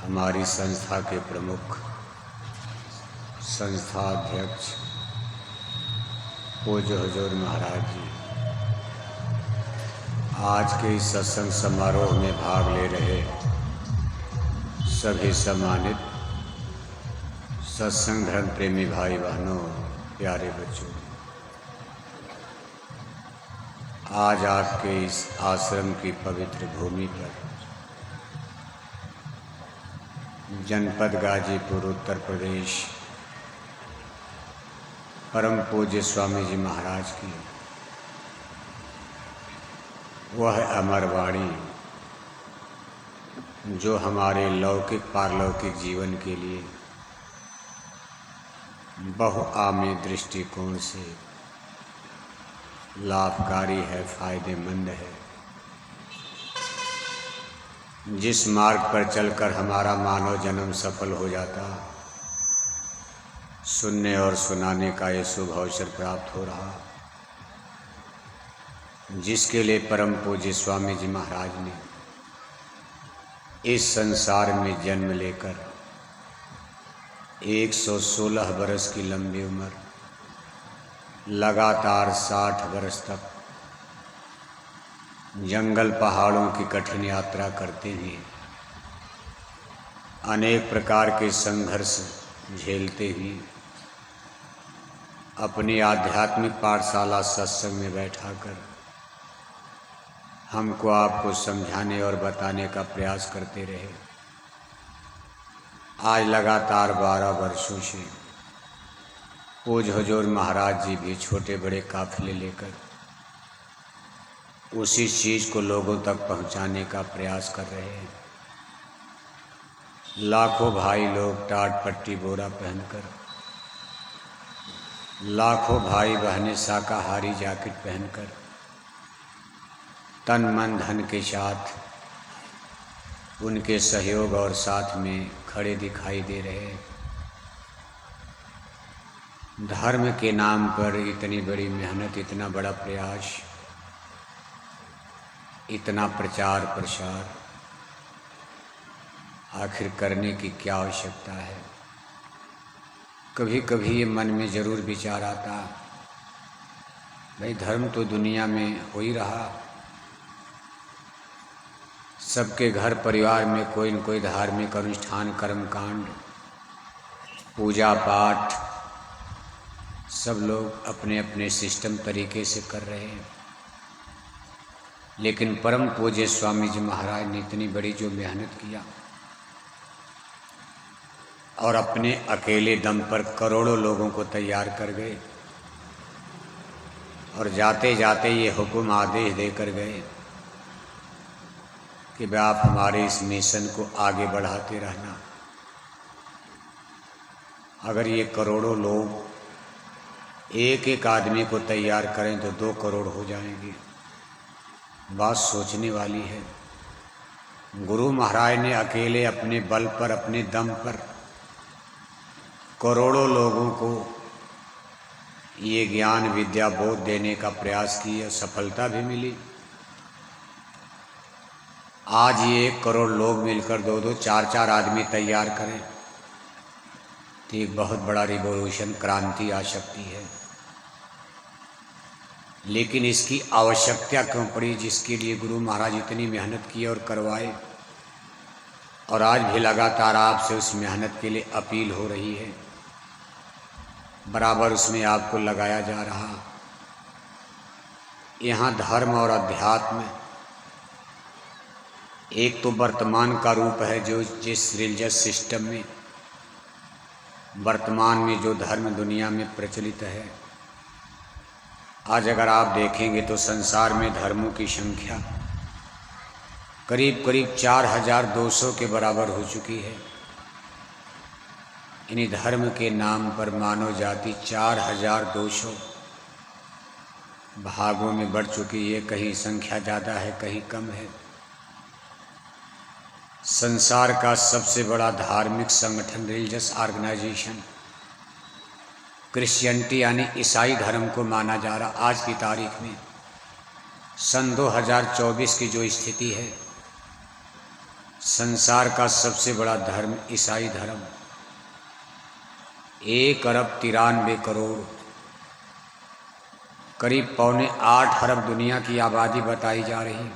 हमारी संस्था के प्रमुख संस्था अध्यक्ष पूज्य हुजूर महाराज जी आज के इस सत्संग समारोह में भाग ले रहे सभी सम्मानित सत्संग धर्म प्रेमी भाई बहनों, प्यारे बच्चों, आज आपके इस आश्रम की पवित्र भूमि पर जनपद गाजीपुर उत्तर प्रदेश परम पूज्य स्वामी जी महाराज की वह अमर वाणी जो हमारे लौकिक पारलौकिक जीवन के लिए बहुआयामी दृष्टिकोण से लाभकारी है, फायदेमंद है, जिस मार्ग पर चलकर हमारा मानव जन्म सफल हो जाता, सुनने और सुनाने का ये शुभ अवसर प्राप्त हो रहा, जिसके लिए परम पूज्य स्वामी जी महाराज ने इस संसार में जन्म लेकर 116 बरस की लंबी उम्र, लगातार 60 बरस तक जंगल पहाड़ों की कठिन यात्रा करते हुए अनेक प्रकार के संघर्ष झेलते हुए अपनी आध्यात्मिक पाठशाला सत्संग में बैठाकर हमको आपको समझाने और बताने का प्रयास करते रहे। आज लगातार 12 वर्षों से पूज्य हुजूर महाराज जी भी छोटे बड़े काफिले लेकर उसी चीज़ को लोगों तक पहुंचाने का प्रयास कर रहे हैं। लाखों भाई लोग टाट पट्टी बोरा पहनकर, लाखों भाई बहनें शाकाहारी जैकेट पहनकर तन मन धन के साथ उनके सहयोग और साथ में खड़े दिखाई दे रहे हैं। धर्म के नाम पर इतनी बड़ी मेहनत, इतना बड़ा प्रयास, इतना प्रचार प्रसार आखिर करने की क्या आवश्यकता है। कभी कभी ये मन में ज़रूर विचार आता, भाई धर्म तो दुनिया में हो ही रहा, सबके घर परिवार में कोई न कोई धार्मिक अनुष्ठान, कर्मकांड, पूजा पाठ सब लोग अपने अपने सिस्टम तरीके से कर रहे हैं। लेकिन परम पूज्य स्वामी जी महाराज ने इतनी बड़ी जो मेहनत किया और अपने अकेले दम पर करोड़ों लोगों को तैयार कर गए और जाते जाते ये हुक्म आदेश देकर गए कि भाई आप हमारे इस मिशन को आगे बढ़ाते रहना। अगर ये करोड़ों लोग एक एक आदमी को तैयार करें तो 2 करोड़ हो जाएंगे। बात सोचने वाली है। गुरु महाराज ने अकेले अपने बल पर, अपने दम पर करोड़ों लोगों को ये ज्ञान विद्या बोध देने का प्रयास किया, सफलता भी मिली। आज ये 1 करोड़ लोग मिलकर 2-2, 4-4 आदमी तैयार करें तो एक बहुत बड़ा रिवॉल्यूशन, क्रांति आ सकती है। लेकिन इसकी आवश्यकता क्यों पड़ी, जिसके लिए गुरु महाराज इतनी मेहनत की और करवाए, और आज भी लगातार आपसे उस मेहनत के लिए अपील हो रही है, बराबर उसमें आपको लगाया जा रहा। यहाँ धर्म और अध्यात्म एक तो वर्तमान का रूप है, जो जिस रिलीजियस सिस्टम में वर्तमान में जो धर्म दुनिया में प्रचलित है। आज अगर आप देखेंगे तो संसार में धर्मों की संख्या करीब करीब 4200 के बराबर हो चुकी है। इन्हीं धर्म के नाम पर मानव जाति 4200 भागों में बढ़ चुकी है। कहीं संख्या ज़्यादा है, कहीं कम है। संसार का सबसे बड़ा धार्मिक संगठन, रिलीजियस ऑर्गेनाइजेशन, क्रिश्चियनिटी यानी ईसाई धर्म को माना जा रहा। आज की तारीख में सन 2024 की जो स्थिति है, संसार का सबसे बड़ा धर्म ईसाई धर्म, 1,93 करोड़, करीब 7.25 अरब दुनिया की आबादी बताई जा रही।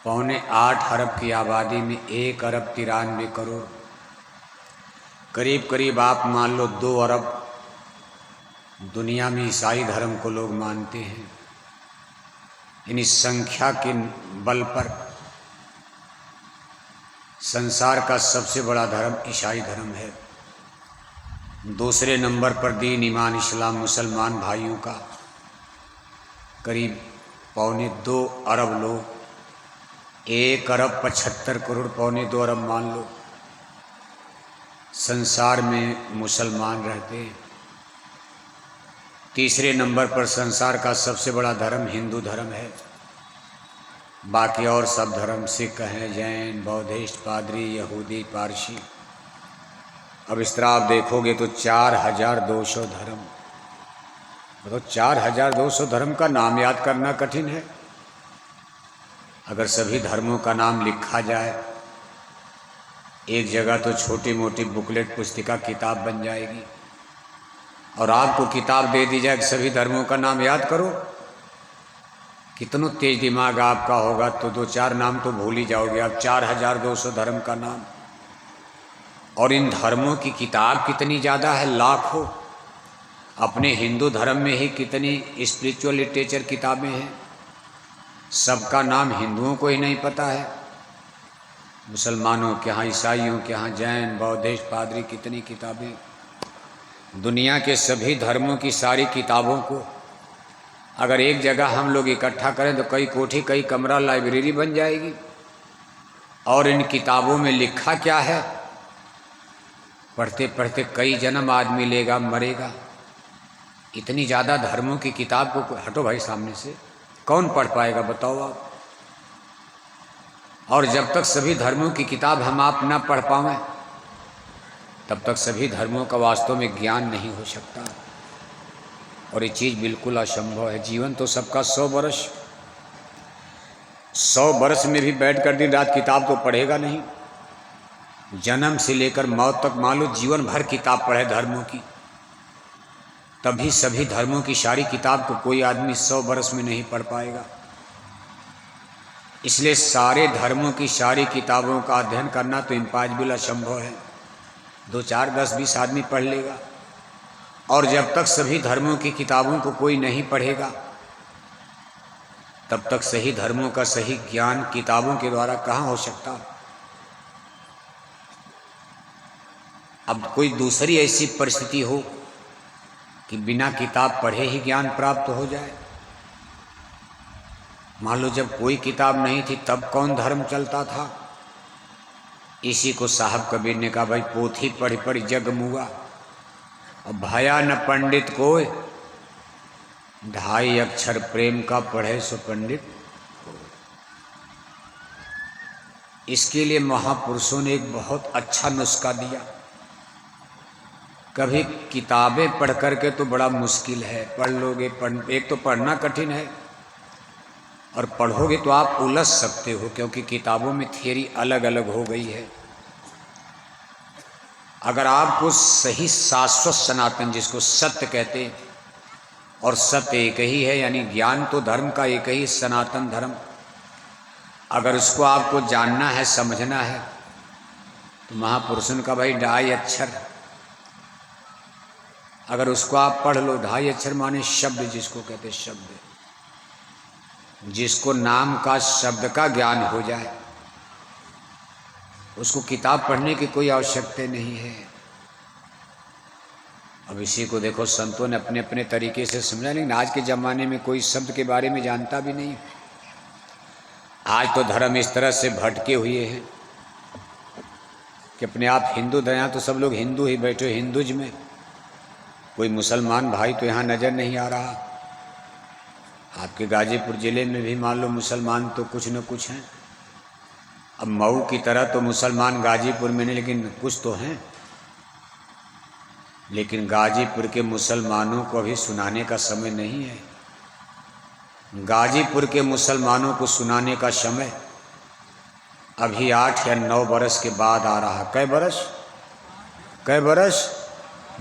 7.25 अरब की आबादी में 1,93 करोड़, करीब करीब आप मान लो 2 अरब दुनिया में ईसाई धर्म को लोग मानते हैं। यानी संख्या के बल पर संसार का सबसे बड़ा धर्म ईसाई धर्म है। दूसरे नंबर पर दीन ईमान इस्लाम मुसलमान भाइयों का करीब 2.25 अरब लोग, 1,75 करोड़ 2.25 अरब मान लो संसार में मुसलमान रहते हैं। तीसरे नंबर पर संसार का सबसे बड़ा धर्म हिंदू धर्म है। बाकी और सब धर्म, सिख हैं, जैन, बौद्धिस्ट, पादरी, यहूदी, पारसी। अब इस तरह आप देखोगे तो 4,200 धर्म। तो 4,200 धर्म का नाम याद करना कठिन है। अगर सभी धर्मों का नाम लिखा जाए एक जगह तो छोटी मोटी बुकलेट पुस्तिका किताब बन जाएगी। और आपको किताब दे दी जाए कि सभी धर्मों का नाम याद करो, कितना तेज दिमाग आपका होगा तो 2-4 नाम तो भूल ही जाओगे आप। 4,200 धर्म का नाम, और इन धर्मों की किताब कितनी ज़्यादा है, लाखों। अपने हिंदू धर्म में ही कितनी स्पिरिचुअल लिटरेचर किताबें हैं, सबका नाम हिंदुओं को ही नहीं पता है। मुसलमानों के यहाँ, ईसाइयों के यहाँ, जैन, बौद्धिस्ट, पादरी, कितनी किताबें। दुनिया के सभी धर्मों की सारी किताबों को अगर एक जगह हम लोग इकट्ठा करें तो कई कोठी, कई कमरा लाइब्रेरी बन जाएगी। और इन किताबों में लिखा क्या है, पढ़ते पढ़ते कई जन्म आदमी लेगा, मरेगा। इतनी ज़्यादा धर्मों की किताब को, हटो भाई सामने से, कौन पढ़ पाएगा बताओ आप। और जब तक सभी धर्मों की किताब हम आप ना पढ़ पाएं तब तक सभी धर्मों का वास्तव में ज्ञान नहीं हो सकता। और ये चीज़ बिल्कुल असंभव है। जीवन तो सबका 100 वर्ष, 100 वर्ष में भी बैठकर दिन रात किताब तो पढ़ेगा नहीं। जन्म से लेकर मौत तक मान लो जीवन भर किताब पढ़े धर्मों की, तभी सभी धर्मों की सारी किताब को कोई आदमी 100 वर्ष में नहीं पढ़ पाएगा। इसलिए सारे धर्मों की सारी किताबों का अध्ययन करना तो इम्पॉसिबल, असंभव है। 2, 4, 10, 20 आदमी पढ़ लेगा। और जब तक सभी धर्मों की किताबों को कोई नहीं पढ़ेगा तब तक सही धर्मों का सही ज्ञान किताबों के द्वारा कहाँ हो सकता। अब कोई दूसरी ऐसी परिस्थिति हो कि बिना किताब पढ़े ही ज्ञान प्राप्त हो जाए। मान लो जब कोई किताब नहीं थी तब कौन धर्म चलता था। इसी को साहब कबीर ने कहा, भाई पोथी पढ़ी पढ़ी जग मुआ, और भया न पंडित कोय, 2.5 अक्षर प्रेम का पढ़े सो पंडित। इसके लिए महापुरुषों ने एक बहुत अच्छा नुस्खा दिया। कभी किताबें पढ़ करके तो बड़ा मुश्किल है, पढ़ लोगे, एक तो पढ़ना कठिन है, और पढ़ोगे तो आप उलझ सकते हो, क्योंकि किताबों में थियरी अलग अलग हो गई है। अगर आपको सही शाश्वत सनातन, जिसको सत्य कहते, और सत्य एक ही है, यानी ज्ञान तो धर्म का एक ही, सनातन धर्म, अगर उसको आपको जानना है, समझना है, तो महापुरुषों का भाई 2.5 अक्षर, अगर उसको आप पढ़ लो, 2.5 अक्षर माने शब्द, जिसको कहते शब्द, जिसको नाम का शब्द का ज्ञान हो जाए, उसको किताब पढ़ने की कोई आवश्यकता नहीं है। अब इसी को देखो संतों ने अपने अपने तरीके से समझा, लेकिन आज के ज़माने में कोई शब्द के बारे में जानता भी नहीं। आज तो धर्म इस तरह से भटके हुए हैं कि अपने आप हिंदू, यहाँ तो सब लोग हिंदू ही बैठे, हिंदुज में कोई मुसलमान भाई तो यहाँ नज़र नहीं आ रहा। आपके गाजीपुर ज़िले में भी मान लो मुसलमान तो कुछ न कुछ हैं। अब मऊ की तरह तो मुसलमान गाजीपुर में नहीं, लेकिन कुछ तो हैं। लेकिन गाजीपुर के मुसलमानों को अभी सुनाने का समय नहीं है। गाजीपुर के मुसलमानों को सुनाने का समय अभी 8 या 9 बरस के बाद आ रहा। कै बरस? कै बरस?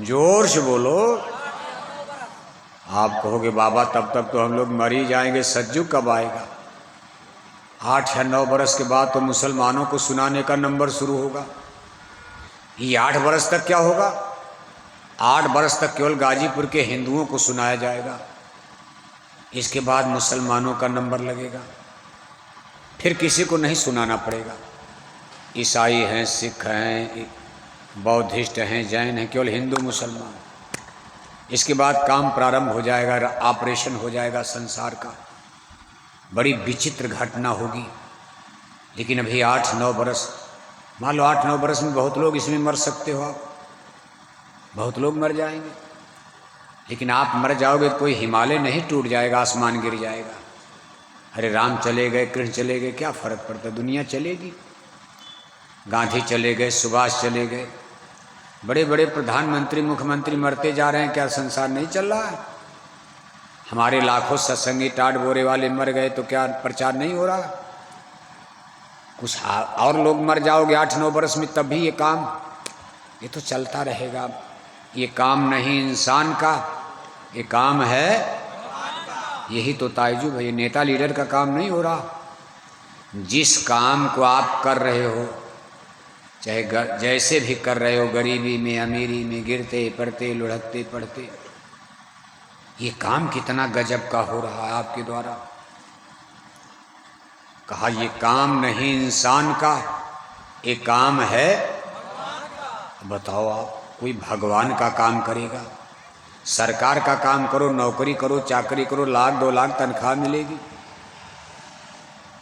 जोर से बोलो। आप कहोगे बाबा तब तक तो हम लोग मर ही जाएंगे, सतयुग कब आएगा? 8 या 9 बरस के बाद तो मुसलमानों को सुनाने का नंबर शुरू होगा। ये 8 बरस तक क्या होगा? 8 बरस तक केवल गाजीपुर के हिंदुओं को सुनाया जाएगा। इसके बाद मुसलमानों का नंबर लगेगा, फिर किसी को नहीं सुनाना पड़ेगा। ईसाई हैं, सिख हैं, बौद्धिस्ट हैं, जैन हैं, केवल हिंदू मुसलमान। इसके बाद काम प्रारंभ हो जाएगा, ऑपरेशन हो जाएगा संसार का। बड़ी विचित्र घटना होगी। लेकिन अभी 8-9 बरस, मान लो 8-9 बरस में बहुत लोग इसमें मर सकते हो आप, बहुत लोग मर जाएंगे। लेकिन आप मर जाओगे तो कोई हिमालय नहीं टूट जाएगा, आसमान गिर जाएगा। अरे राम चले गए, कृष्ण चले गए, क्या फर्क पड़ता, दुनिया चलेगी। गांधी चले गए, सुभाष चले गए, बड़े बड़े प्रधानमंत्री मुख्यमंत्री मरते जा रहे हैं, क्या संसार नहीं चल रहा है? हमारे लाखों सत्संगी टाट बोरे वाले मर गए तो क्या प्रचार नहीं हो रहा? कुछ और लोग मर जाओगे 8-9 बरस में, तब भी ये काम, ये तो चलता रहेगा। ये काम नहीं इंसान का, ये काम है, यही तो ताइजुब है। ये नेता लीडर का काम नहीं हो रहा। जिस काम को आप कर रहे हो, चाहे जैसे भी कर रहे हो, गरीबी में, अमीरी में, गिरते पड़ते, लुढ़कते पड़ते, ये काम कितना गजब का हो रहा है आपके द्वारा। कहा ये काम नहीं इंसान का, ये काम है। बताओ आप, कोई भगवान का काम करेगा? सरकार का काम करो, नौकरी करो, चाकरी करो, 1-2 लाख तनख्वाह मिलेगी।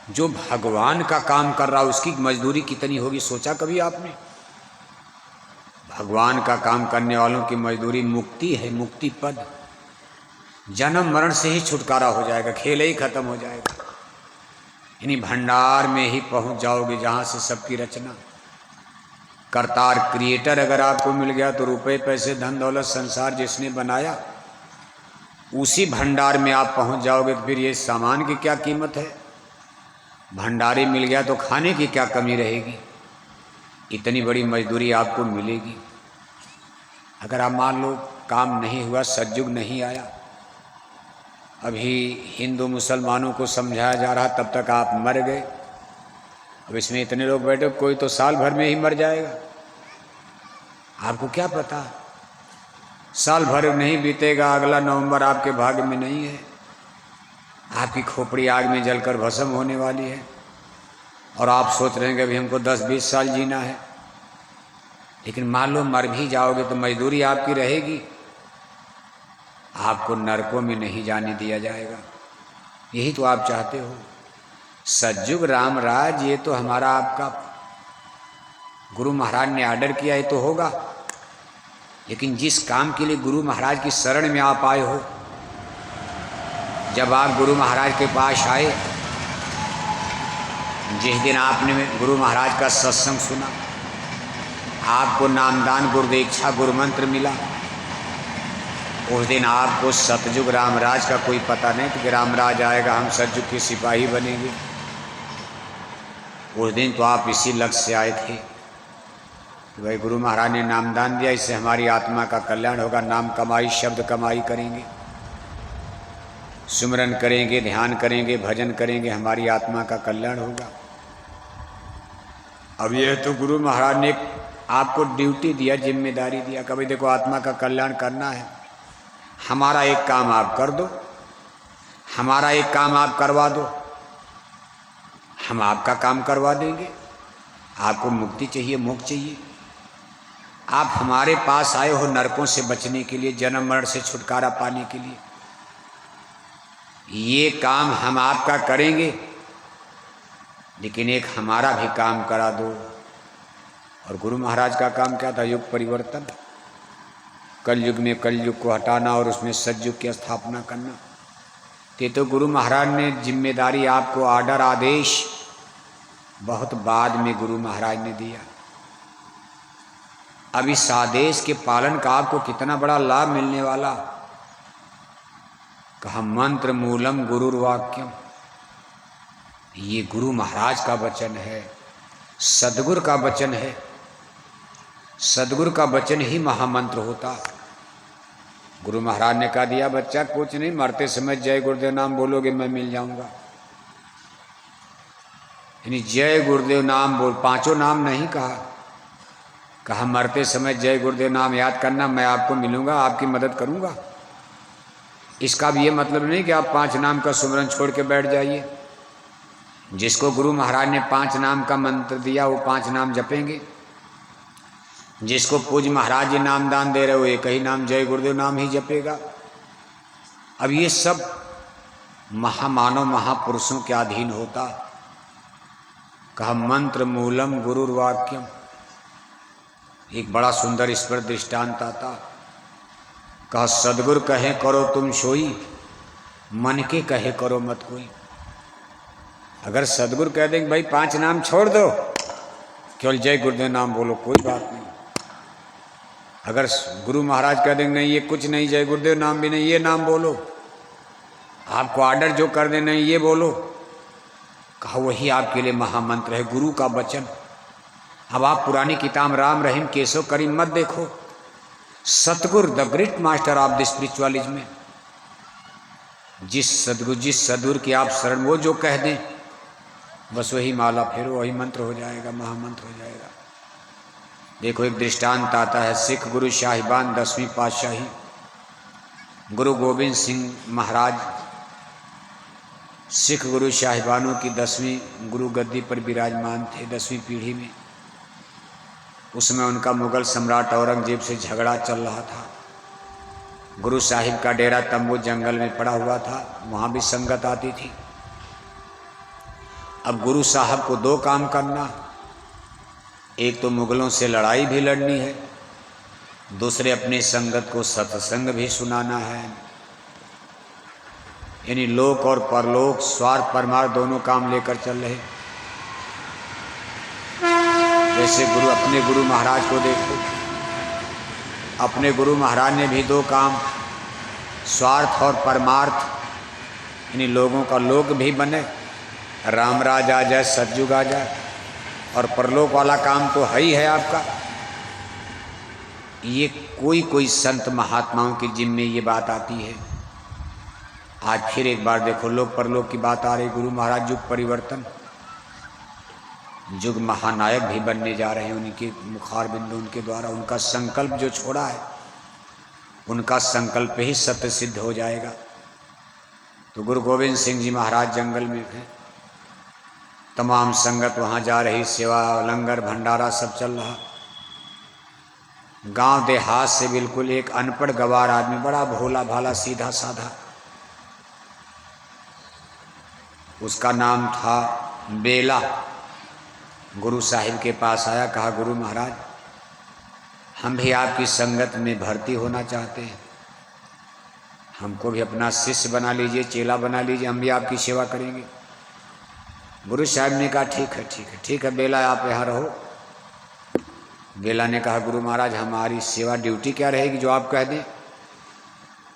जो भगवान का काम कर रहा है उसकी मजदूरी कितनी होगी, सोचा कभी आपने? भगवान का काम करने वालों की मजदूरी मुक्ति है, मुक्ति पद। जन्म मरण से ही छुटकारा हो जाएगा, खेल ही खत्म हो जाएगा। इन्हीं भंडार में ही पहुंच जाओगे जहां से सबकी रचना। करतार, क्रिएटर अगर आपको मिल गया तो रुपए पैसे धन दौलत संसार जिसने बनाया उसी भंडार में आप पहुंच जाओगे। तो फिर ये सामान की क्या कीमत है? भंडारी मिल गया तो खाने की क्या कमी रहेगी? इतनी बड़ी मजदूरी आपको मिलेगी। अगर आप मान लो काम नहीं हुआ, सतयुग नहीं आया, अभी हिंदू मुसलमानों को समझाया जा रहा, तब तक आप मर गए। अब इसमें इतने लोग बैठे, कोई तो साल भर में ही मर जाएगा। आपको क्या पता, साल भर नहीं बीतेगा, अगला नवंबर आपके भाग्य में नहीं है। आपकी खोपड़ी आग में जलकर भस्म होने वाली है और आप सोच रहे हैं कि अभी हमको 10-20 साल जीना है। लेकिन मान लो मर भी जाओगे तो मजदूरी आपकी रहेगी, आपको नरकों में नहीं जाने दिया जाएगा। यही तो आप चाहते हो। सतयुग राम राज, ये तो हमारा आपका गुरु महाराज ने आर्डर किया, ये तो होगा। लेकिन जिस काम के लिए गुरु महाराज की शरण में आप आए हो, जब आप गुरु महाराज के पास आए, जिस दिन आपने गुरु महाराज का सत्संग सुना, आपको नामदान गुरु दीक्षा गुरु मंत्र मिला, उस दिन आपको सतयुग रामराज का कोई पता नहीं कि रामराज आएगा, हम सतयुग के सिपाही बनेंगे। उस दिन तो आप इसी लक्ष्य से आए थे कि भाई गुरु महाराज ने नामदान दिया, इससे हमारी आत्मा का कल्याण होगा। नाम कमाई, शब्द कमाई करेंगे, सुमिरन करेंगे, ध्यान करेंगे, भजन करेंगे, हमारी आत्मा का कल्याण होगा। अब यह तो गुरु महाराज ने आपको ड्यूटी दिया, जिम्मेदारी दिया, कभी देखो आत्मा का कल्याण करना है, हमारा एक काम आप कर दो, हमारा एक काम आप करवा दो, हम आपका काम करवा देंगे। आपको मुक्ति चाहिए, मोक्ष चाहिए, आप हमारे पास आए हो नरकों से बचने के लिए, जन्म मरण से छुटकारा पाने के लिए। ये काम हम आपका करेंगे, लेकिन एक हमारा भी काम करा दो। और गुरु महाराज का काम क्या था? युग परिवर्तन, कलयुग में कलयुग को हटाना और उसमें सतयुग की स्थापना करना। तो गुरु महाराज ने जिम्मेदारी आपको, आर्डर, आदेश बहुत बाद में गुरु महाराज ने दिया। अब इस आदेश के पालन का आपको कितना बड़ा लाभ मिलने वाला। कहा मंत्र मूलम गुरुर्वाक्यम, ये गुरु महाराज का वचन है। सद्गुरु का वचन है, सद्गुरु का वचन ही महामंत्र होता। गुरु महाराज ने कहा दिया बच्चा कुछ नहीं, मरते समय जय गुरुदेव नाम बोलोगे मैं मिल जाऊंगा। यानी जय गुरुदेव नाम बोल, पांचों नाम नहीं कहा मरते समय जय गुरुदेव नाम याद करना, मैं आपको मिलूंगा, आपकी मदद करूंगा। इसका भी ये मतलब नहीं कि आप 5 नाम का सुमरन छोड़ के बैठ जाइए। जिसको गुरु महाराज ने 5 नाम का मंत्र दिया वो 5 नाम जपेंगे। जिसको पूज्य महाराज जी नाम दान दे रहे हो एक ही नाम जय गुरुदेव नाम ही जपेगा। अब ये सब महामानव महापुरुषों के अधीन होता। कहा मंत्र मूलम गुरुर्वाक्यम, एक बड़ा सुंदर इस पर दृष्टांत आता। कहा सदगुरु कहे करो तुम सोई, मन के कहे करो मत कोई। अगर सदगुरु कह देंगे भाई 5 नाम छोड़ दो, केवल जय गुरुदेव नाम बोलो, कोई बात नहीं। अगर गुरु महाराज कह देंगे नहीं ये कुछ नहीं, जय गुरुदेव नाम भी नहीं, ये नाम बोलो, आपको ऑर्डर जो कर दे नहीं ये बोलो, कहा वही आपके लिए महामंत्र है, गुरु का वचन। अब आप पुरानी किताब राम रहीम केशव करीम मत देखो, सतगुरु the great master of the spiritualism में जिस सदगुरु की आप शरण वो जो कह दें बस वही माला फेरो, वही मंत्र हो जाएगा, महामंत्र हो जाएगा। देखो एक दृष्टांत आता है, सिख गुरु साहिबान 10वीं पातशाही गुरु गोविंद सिंह महाराज सिख गुरु साहिबानों की 10वीं गुरु गद्दी पर विराजमान थे 10वीं पीढ़ी में। उसमें उनका मुगल सम्राट औरंगजेब से झगड़ा चल रहा था। गुरु साहिब का डेरा तंबू जंगल में पड़ा हुआ था, वहाँ भी संगत आती थी। अब गुरु साहब को 2 काम करना, एक तो मुगलों से लड़ाई भी लड़नी है, दूसरे अपनी संगत को सत्संग भी सुनाना है। यानी लोक और परलोक, स्वार्थ परमार्थ दोनों काम लेकर चल रहे। जैसे अपने गुरु महाराज को देखो, अपने गुरु महाराज ने भी 2 काम, स्वार्थ और परमार्थ, यानी लोगों का लोक भी बने, राम राज आ जाए, सतयुग आ जाए, और परलोक वाला काम तो है ही है आपका। ये कोई संत महात्माओं के जिम्मे ये बात आती है। आज फिर एक बार देखो लोक परलोक की बात आ रही। गुरु महाराज युग परिवर्तन, युग महानायक भी बनने जा रहे हैं। उनके मुखार बिंदु उनके द्वारा, उनका संकल्प जो छोड़ा है उनका संकल्प ही सत्य सिद्ध हो जाएगा। तो गुरु गोविंद सिंह जी महाराज जंगल में हैं, तमाम संगत वहाँ जा रही, सेवा लंगर भंडारा सब चल रहा। गांव देहात से बिल्कुल एक अनपढ़ गवार आदमी, बड़ा भोला भाला सीधा साधा, उसका नाम था बेला, गुरु साहिब के पास आया। कहा गुरु महाराज हम भी आपकी संगत में भर्ती होना चाहते हैं, हमको भी अपना शिष्य बना लीजिए, चेला बना लीजिए, हम भी आपकी सेवा करेंगे। गुरु साहब ने कहा ठीक है ठीक है ठीक है बेला आप यहाँ रहो। बेला ने कहा गुरु महाराज हमारी सेवा ड्यूटी क्या रहेगी जो आप कह दें।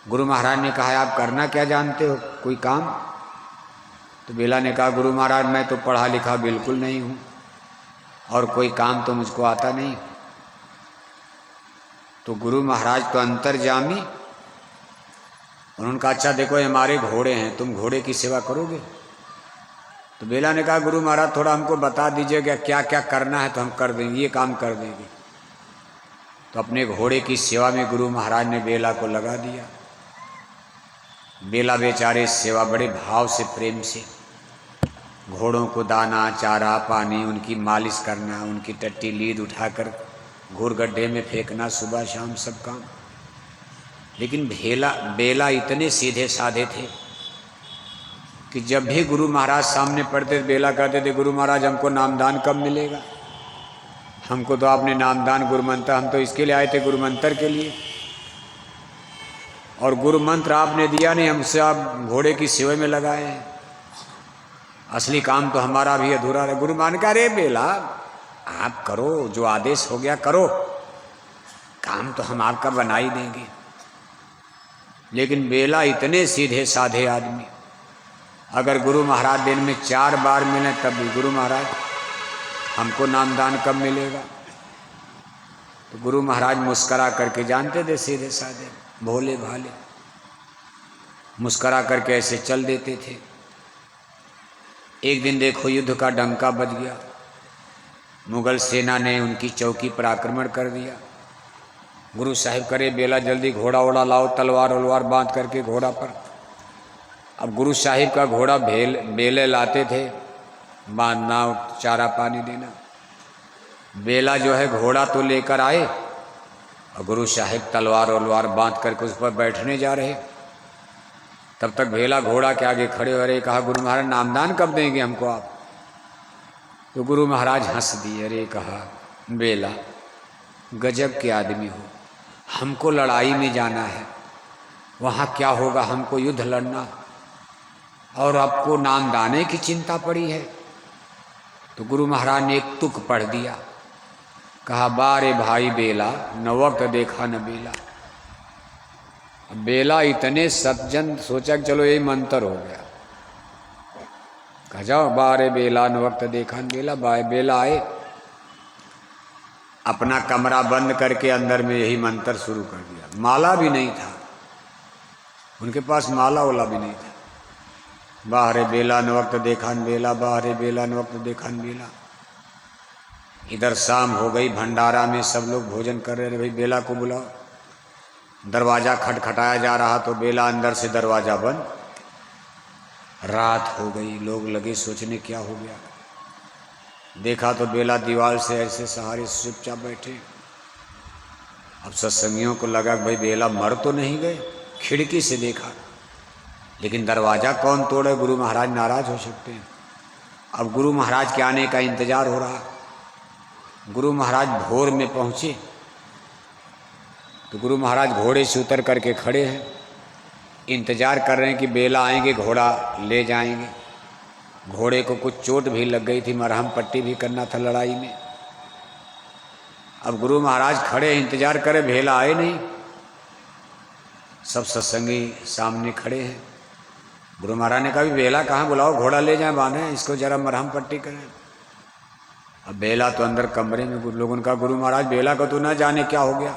गुरु महाराज ने कहा आप करना क्या जानते हो, कोई काम। तो बेला ने कहा गुरु महाराज मैं तो पढ़ा लिखा बिल्कुल नहीं हूँ और कोई काम तो मुझको आता नहीं। तो गुरु महाराज तो अंतर्जामी, उन्होंने कहा अच्छा देखो ये हमारे घोड़े हैं, तुम घोड़े की सेवा करोगे। तो बेला ने कहा गुरु महाराज थोड़ा हमको बता दीजिएगा क्या क्या करना है तो हम कर देंगे, ये काम कर देंगे। तो अपने घोड़े की सेवा में गुरु महाराज ने बेला को लगा दिया। बेला बेचारे सेवा बड़े भाव से प्रेम से, घोड़ों को दाना चारा पानी, उनकी मालिश करना, उनकी टट्टी लीद उठाकर घूर गड्ढे में फेंकना, सुबह शाम सब काम। लेकिन बेला इतने सीधे साधे थे कि जब भी गुरु महाराज सामने पढ़ते बेला कहते थे गुरु महाराज हमको नामदान कब मिलेगा, हमको तो आपने नामदान गुरु मंत्र, हम तो इसके लिए आए थे गुरु मंत्र के लिए, और गुरु मंत्र आपने दिया नहीं, हमसे आप घोड़े की सेवा में लगाए हैं, असली काम तो हमारा भी अधूरा है। गुरु मान का अरे बेला आप करो, जो आदेश हो गया करो, काम तो हम आपका बना ही देंगे। लेकिन बेला इतने सीधे साधे आदमी, अगर गुरु महाराज दिन में 4 बार मिले तब भी गुरु महाराज हमको नामदान कब मिलेगा? तो गुरु महाराज मुस्करा करके, जानते थे सीधे साधे भोले भाले, मुस्करा करके ऐसे चल देते थे। एक दिन देखो युद्ध का डंका बज गया, मुगल सेना ने उनकी चौकी पर आक्रमण कर दिया। गुरु साहिब करे बेला जल्दी घोड़ा वोड़ा लाओ, तलवार वलवार बांध करके घोड़ा पर। अब गुरु साहिब का घोड़ा बेले लाते थे, बांधना, चारा पानी देना। बेला जो है घोड़ा तो लेकर आए और गुरु साहिब तलवार वलवार बांध करके उस पर बैठने जा रहे। तब तक बेला घोड़ा के आगे खड़े हो रहे। कहा गुरु महाराज नामदान कब देंगे हमको आप? तो गुरु महाराज हंस दिए। अरे कहा बेला गजब के आदमी हो, हमको लड़ाई में जाना है, वहाँ क्या होगा, हमको युद्ध लड़ना, और आपको नामदाने की चिंता पड़ी है। तो गुरु महाराज ने एक तुक पढ़ दिया। कहा बारे भाई बेला, न वक्त देखा न बेला। बेला इतने सज्जन, सोचा कि चलो यही मंत्र हो गया। कहा जाओ बारे बेला न वक्त देखा न बेला। बेला आए, अपना कमरा बंद करके अंदर में यही मंत्र शुरू कर दिया। माला भी नहीं था उनके पास, माला वाला भी नहीं था। बाहरे बेला न वक्त देखा न बेला, बाहरे बेला न वक्त देखा न बेला। इधर शाम हो गई, भंडारा में सब लोग भोजन कर रहे। भाई बेला को बुलाओ। दरवाज़ा खटखटाया जा रहा तो बेला अंदर से दरवाज़ा बंद। रात हो गई, लोग लगे सोचने क्या हो गया। देखा तो बेला दीवार से ऐसे सहारे चुपचाप बैठे। अब सत्संगियों को लगा भाई बेला मर तो नहीं गए। खिड़की से देखा, लेकिन दरवाज़ा कौन तोड़े, गुरु महाराज नाराज हो सकते हैं। अब गुरु महाराज के आने का इंतजार हो रहा। गुरु महाराज भोर में पहुँचे तो गुरु महाराज घोड़े से उतर करके खड़े हैं, इंतजार कर रहे हैं कि बेला आएंगे, घोड़ा ले जाएंगे। घोड़े को कुछ चोट भी लग गई थी, मरहम पट्टी भी करना था लड़ाई में। अब गुरु महाराज खड़े इंतजार करे, बेला आए नहीं। सब सत्संगी सामने खड़े हैं। गुरु महाराज ने कहा बेला कहाँ, बुलाओ, घोड़ा ले जाए, बांधे, इसको जरा मरहम पट्टी करें। अब बेला तो अंदर कमरे में। लोगों ने कहा गुरु महाराज बेला को तो ना जाने क्या हो गया,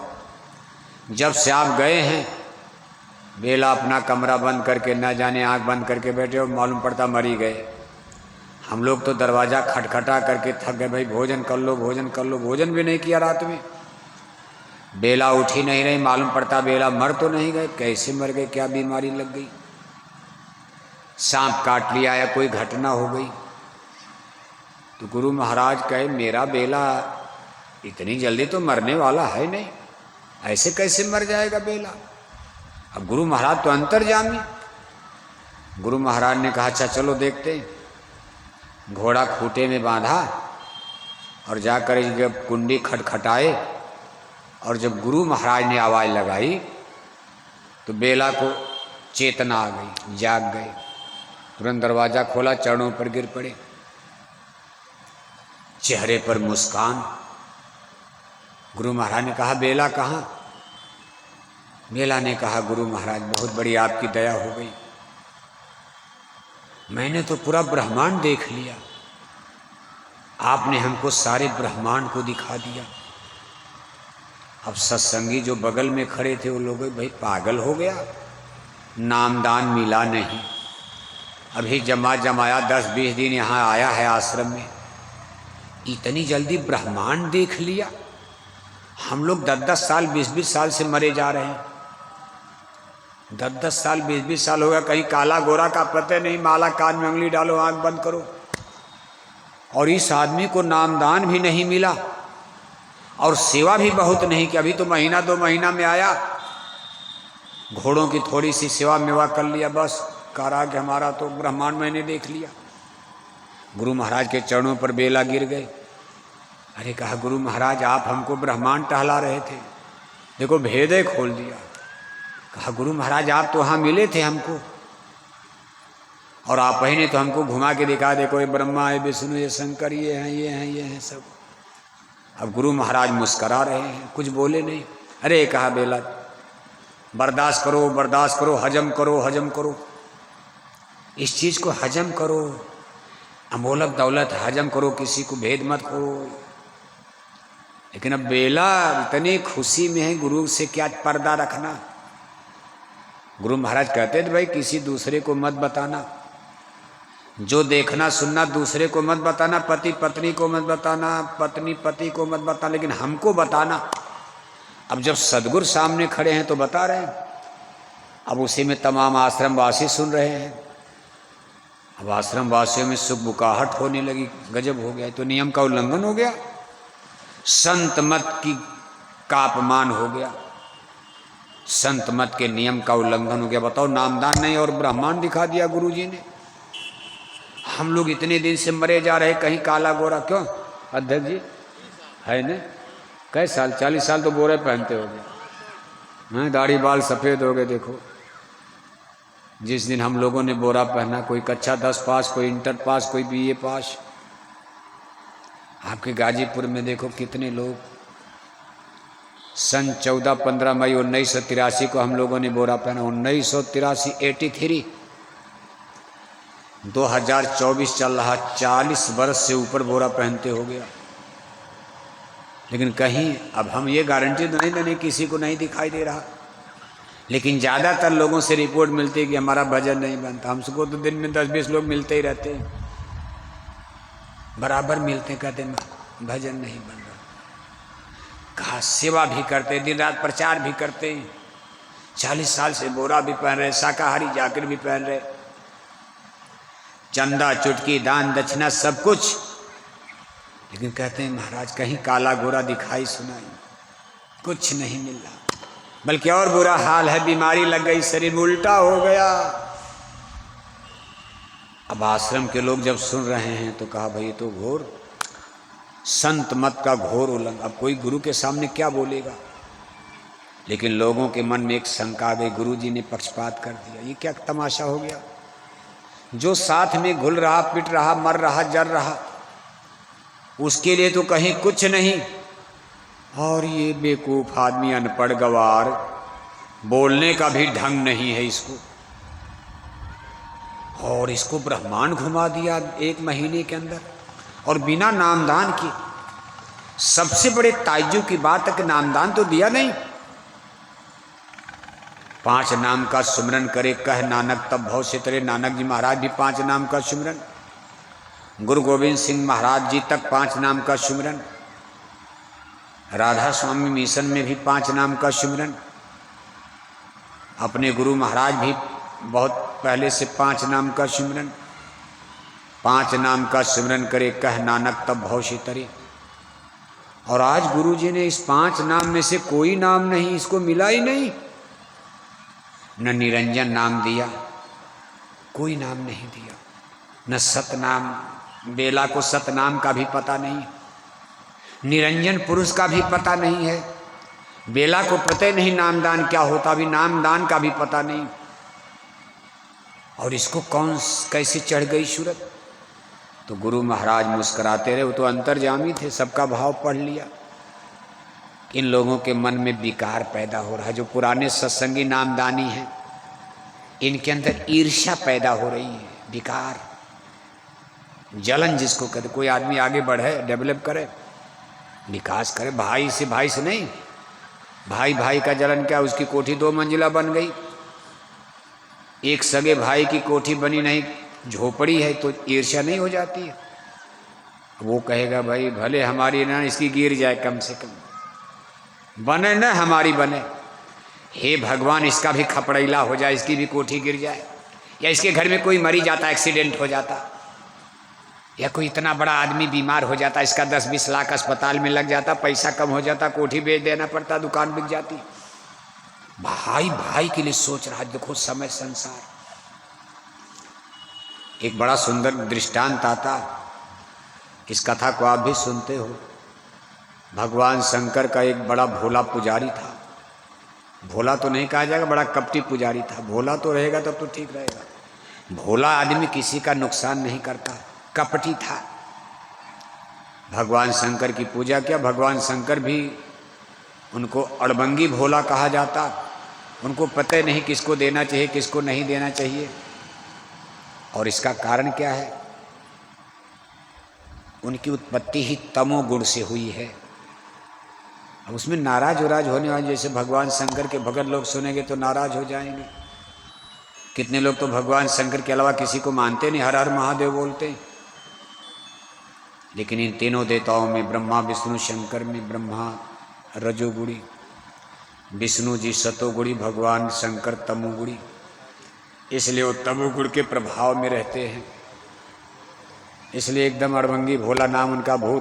जब से आप गए हैं बेला अपना कमरा बंद करके ना जाने आंख बंद करके बैठे, और मालूम पड़ता मरी गए। हम लोग तो दरवाज़ा खटखटा करके थक गए, भाई भोजन कर लो, भोजन कर लो। भोजन भी नहीं किया रात में। बेला उठ ही नहीं रही, मालूम पड़ता बेला मर तो नहीं गए। कैसे मर गए, क्या बीमारी लग गई, सांप काट लिया या कोई घटना हो गई। तो गुरु महाराज कहे मेरा बेला इतनी जल्दी तो मरने वाला है नहीं, ऐसे कैसे मर जाएगा बेला। अब गुरु महाराज तो अंतर्यामी। गुरु महाराज ने कहा अच्छा चलो देखते हैं। घोड़ा खूंटे में बांधा और जाकर जब कुंडी खटखटाए, और जब गुरु महाराज ने आवाज़ लगाई तो बेला को चेतना आ गई, जाग गए। तुरंत दरवाज़ा खोला, चरणों पर गिर पड़े, चेहरे पर मुस्कान। गुरु महाराज ने कहा बेला कहाँ? बेला ने कहा गुरु महाराज बहुत बड़ी आपकी दया हो गई, मैंने तो पूरा ब्रह्मांड देख लिया, आपने हमको सारे ब्रह्मांड को दिखा दिया। अब सत्संगी जो बगल में खड़े थे वो लोग भाई पागल हो गया, नामदान मिला नहीं, अभी जमाया 10-20 दिन यहाँ आया है आश्रम में, इतनी जल्दी ब्रह्मांड देख लिया। हम लोग 10-10 साल 20-20 साल से मरे जा रहे हैं, 10-10 साल 20-20 साल हो गया, कहीं काला गोरा का पता नहीं, माला कान में उंगली डालो, आंख बंद करो, और इस आदमी को नामदान भी नहीं मिला और सेवा भी बहुत नहीं कि अभी तो महीना 2 महीना में आया, घोड़ों की थोड़ी सी सेवा मेवा कर लिया, बस कहा कि हमारा तो ब्रह्मांड मैंने देख लिया। गुरु महाराज के चरणों पर बेला गिर गए। अरे कहा गुरु महाराज आप हमको ब्रह्मांड टहला रहे थे, देखो भेदे खोल दिया। कहा गुरु महाराज आप तो वहाँ मिले थे हमको, और आप ही ने तो हमको घुमा के दिखा, देखो ये ब्रह्मा है, विष्णु, ये शंकर, ये हैं, ये हैं, ये हैं सब। अब गुरु महाराज मुस्करा रहे हैं, कुछ बोले नहीं। अरे कहा बेला बर्दाश्त करो, बर्दाश्त करो, हजम करो, हजम करो, इस चीज़ को हजम करो। अमोलक दौलत हजम करो, किसी को भेद मत करो। लेकिन अब बेला इतनी खुशी में है, गुरु से क्या पर्दा रखना। गुरु महाराज कहते थे भाई किसी दूसरे को मत बताना, जो देखना सुनना दूसरे को मत बताना, पति पत्नी को मत बताना, पत्नी पति को मत बताना, लेकिन हमको बताना। अब जब सदगुरु सामने खड़े हैं तो बता रहे हैं। अब उसी में तमाम आश्रम वासी सुन रहे हैं। अब आश्रम वासियों में सुख बुकाहट होने लगी, गजब हो गया, तो नियम का उल्लंघन हो गया, संत मत का अपमान हो गया, संत मत के नियम का उल्लंघन हो गया। बताओ, नामदान नहीं और ब्रह्मांड दिखा दिया गुरु जी ने। हम लोग इतने दिन से मरे जा रहे, कहीं काला गोरा क्यों अध्यक्ष जी है न? कई साल, 40 साल तो बोरे पहनते हो गए, दाढ़ी बाल सफ़ेद हो गए। देखो जिस दिन हम लोगों ने बोरा पहना, कोई कक्षा 10 पास, कोई इंटर पास, कोई BA पास। आपके गाजीपुर में देखो कितने लोग। सन 14-15 मई 1983 को हम लोगों ने बोरा पहना। 1983, 83, 2024 चल रहा, 40 वर्ष से ऊपर बोरा पहनते हो गया। लेकिन कहीं अब हम ये गारंटी तो नहीं देने, किसी को नहीं दिखाई दे रहा, लेकिन ज़्यादातर लोगों से रिपोर्ट मिलती है कि हमारा भजन नहीं बनता। हमको तो दिन में 10-20 लोग मिलते ही रहते हैं, बराबर मिलते, कहते भजन नहीं बन रहा। कहा सेवा भी करते, दिन रात प्रचार भी करते, 40 साल से बोरा भी पहन रहे, शाकाहारी जाकिर भी पहन रहे, चंदा चुटकी दान दक्षिणा सब कुछ। लेकिन कहते हैं महाराज कहीं काला गोरा दिखाई सुनाई, कुछ नहीं मिल रहा, बल्कि और बुरा हाल है, बीमारी लग गई, शरीर में उल्टा हो गया। अब आश्रम के लोग जब सुन रहे हैं तो कहा भाई ये तो घोर संत मत का घोर उल्लंघन। अब कोई गुरु के सामने क्या बोलेगा, लेकिन लोगों के मन में एक शंका गई, गुरु जी ने पक्षपात कर दिया, ये क्या तमाशा हो गया। जो साथ में घुल रहा, पिट रहा, मर रहा, जर रहा, उसके लिए तो कहीं कुछ नहीं, और ये बेवकूफ आदमी, अनपढ़ गवार, बोलने का भी ढंग नहीं है इसको, और इसको ब्रह्मांड घुमा दिया 1 महीने के अंदर, और बिना नामदान की। सबसे बड़े ताज्जुब की बात है कि नामदान तो दिया नहीं। 5 नाम का सुमिरन करे कह नानक तब भव से तरे। नानक जी महाराज भी 5 नाम का सुमिरन, गुरु गोविंद सिंह महाराज जी तक 5 नाम का सुमिरन, राधा स्वामी मिशन में भी 5 नाम का सुमिरन, अपने गुरु महाराज भी बहुत पहले से 5 नाम का सुमिरन। 5 नाम का सुमिरन करे कह नानक तब भव से तरे। और आज गुरु जी ने इस 5 नाम में से कोई नाम नहीं, इसको मिला ही नहीं। न निरंजन नाम दिया, कोई नाम नहीं दिया, न सतनाम, बेला को सतनाम का भी पता नहीं, निरंजन पुरुष का भी पता नहीं है, बेला को पता ही नहीं नामदान क्या होता, भी नामदान का भी पता नहीं। और इसको कौन कैसे चढ़ गई सूरत। तो गुरु महाराज मुस्कुराते रहे, वो तो अंतर्जामी थे, सबका भाव पढ़ लिया। इन लोगों के मन में विकार पैदा हो रहा है, जो पुराने सत्संगी नामदानी हैं, इनके अंदर ईर्ष्या पैदा हो रही है, विकार, जलन जिसको कहते। कोई आदमी आगे बढ़े, डेवलप करे, विकास करे, भाई से नहीं, भाई का जलन क्या, उसकी कोठी 2 मंजिला बन गई, एक सगे भाई की कोठी बनी नहीं, झोपड़ी है, तो ईर्ष्या नहीं हो जाती है। वो कहेगा भाई भले हमारी ना इसकी गिर जाए, कम से कम बने न हमारी बने, हे भगवान इसका भी खपड़ैला हो जाए, इसकी भी कोठी गिर जाए, या इसके घर में कोई मरी जाता, एक्सीडेंट हो जाता, या कोई इतना बड़ा आदमी बीमार हो जाता, इसका 10-20 लाख अस्पताल में लग जाता, पैसा कम हो जाता, कोठी बेच देना पड़ता, दुकान बिक जाती। भाई के लिए सोच रहा है। देखो समय संसार। एक बड़ा सुंदर दृष्टांत आता, इस कथा को आप भी सुनते हो। भगवान शंकर का एक बड़ा भोला पुजारी था। भोला तो नहीं कहा जाएगा, बड़ा कपटी पुजारी था। भोला तो रहेगा तब तो ठीक रहेगा। भोला आदमी किसी का नुकसान नहीं करता, कपटी था। भगवान शंकर की पूजा किया। भगवान शंकर भी, उनको अड़बंगी भोला कहा जाता। उनको पता नहीं किसको देना चाहिए, किसको नहीं देना चाहिए। और इसका कारण क्या है? उनकी उत्पत्ति ही तमोगुण से हुई है। अब उसमें नाराज उराज होने वाले, जैसे भगवान शंकर के भगत लोग सुनेंगे तो नाराज हो जाएंगे। कितने लोग तो भगवान शंकर के अलावा किसी को मानते नहीं, हर हर महादेव बोलते। लेकिन इन तीनों देवताओं में ब्रह्मा विष्णु शंकर में ब्रह्मा रजोगुणी, विष्णु जी सतोगुणी, भगवान शंकर तमोगुणी, इसलिए वो तमोगुण के प्रभाव में रहते हैं। इसलिए एकदम अड़भंगी भोला नाम उनका भूत